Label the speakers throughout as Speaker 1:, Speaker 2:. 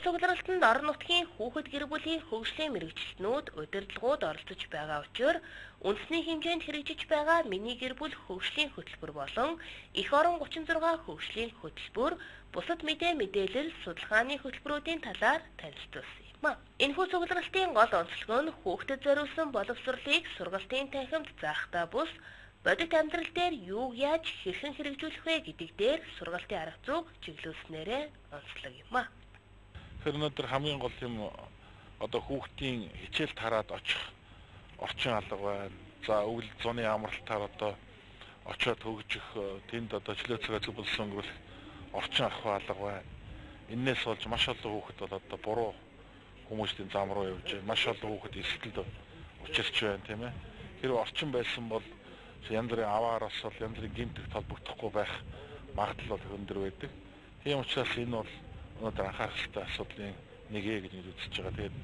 Speaker 1: цугларалтанд орон нутгийн хүүхэд гэр бүлийн хөгжлийн мэргэжилтнүүд удирдлагууд оролцож байгаа учраас үндэсний хэмжээнд хэрэгжиж байгаа миний гэр бүл хөгжлийн хөтөлбөр болон эх орон 36 хөгжлийн хөтөлбөр бусад мэдээлэл судалгааны хөтөлбөрүүдийн талаар танилцуулсан юм а. Энэхүү цугларалтын гол онцлог нь хүүхдэд зориулсан боловсролыг сургалтын танхимд заахтаа бус бодит амьдрал дээр юуг яаж хэрхэн хэрэгжүүлэх вэ гэдэг дээр сургалтын арга зүйг чиглүүлснээрээ онцлог юм а.
Speaker 2: Тэр өнөөдөр хамгийн гол юм одоо хүүхдийн хичээл тараад очих орчин алга байна. За өвөл зуны амралтаар одоо очиод хөгжих тэнд одоо чөлөөцгөө зөвлөсөн өнгөрөх орчин ах алга байна. Иннээс болж маш олон хүүхэд бол одоо буруу хүмүүсийн зам руу явж байна. Маш олон хүүхэд эсгэлд учирч байна тийм ээ. Хэрвээ орчин байсан бол янз бүрийн аваараас бол янз бүрийн гэмтэх толбогдохгүй байх магадлал бол өндөр байдаг. Тийм учраас энэ бол өнөөдөр анхаарах хэрэгтэй асуудлын нэг гэж үзэж байгаа. Тэгээд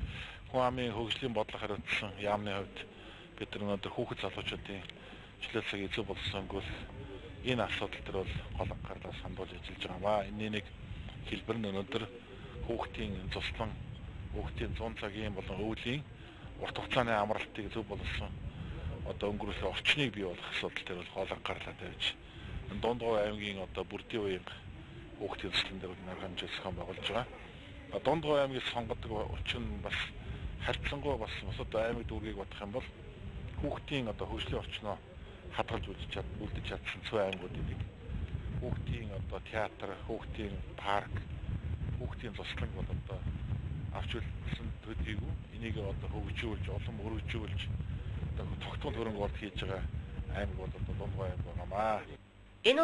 Speaker 2: хүн амын хөгжлийн бодлого хариуцсан яамны хувьд бид нар өнөөдөр хүүхэд залуучуудын чөлөөцөг эзэн болсон өнгөрөх энэ асуудал төр бол гол анхаарлаа хандуулж ажиллаж байгаа маа. Энэний нэг хэлбэр нь өнөөдөр хүүхдийн цуслан хүүхдийн 100 цагийн болон өвлийн урт хугацааны амралтыг зөв болсон одоо өнгөрөх орчныг бий болох асуудал төр бол гол анхаарлаа тавьж Дундгой аймгийн одоо бүрдийн үеийн хүүхдийн цуслан дээр нар хэмжээ зохион байгуулж байгаа. Дундгой аймгийг сонгодог учир нь бас харьцангуй бас бусад аймаг дүүргийг бодох юм бол хүүхдийн одоо хөгжлийн орчноо хадгалж үлдэж чадсан цөөн аймагуудыг хүүхдийн одоо театр, хүүхдийн парк, хүүхдийн цуслан бол одоо авч үлдсэн төдийгүй энийг одоо хөгжүүлж, улам өргөжүүлж одоо тогтмол хөрөнгө оруулалт хийж байгаа аймаг бол одоо Дундгой аймаг байнамаа.
Speaker 1: Энэ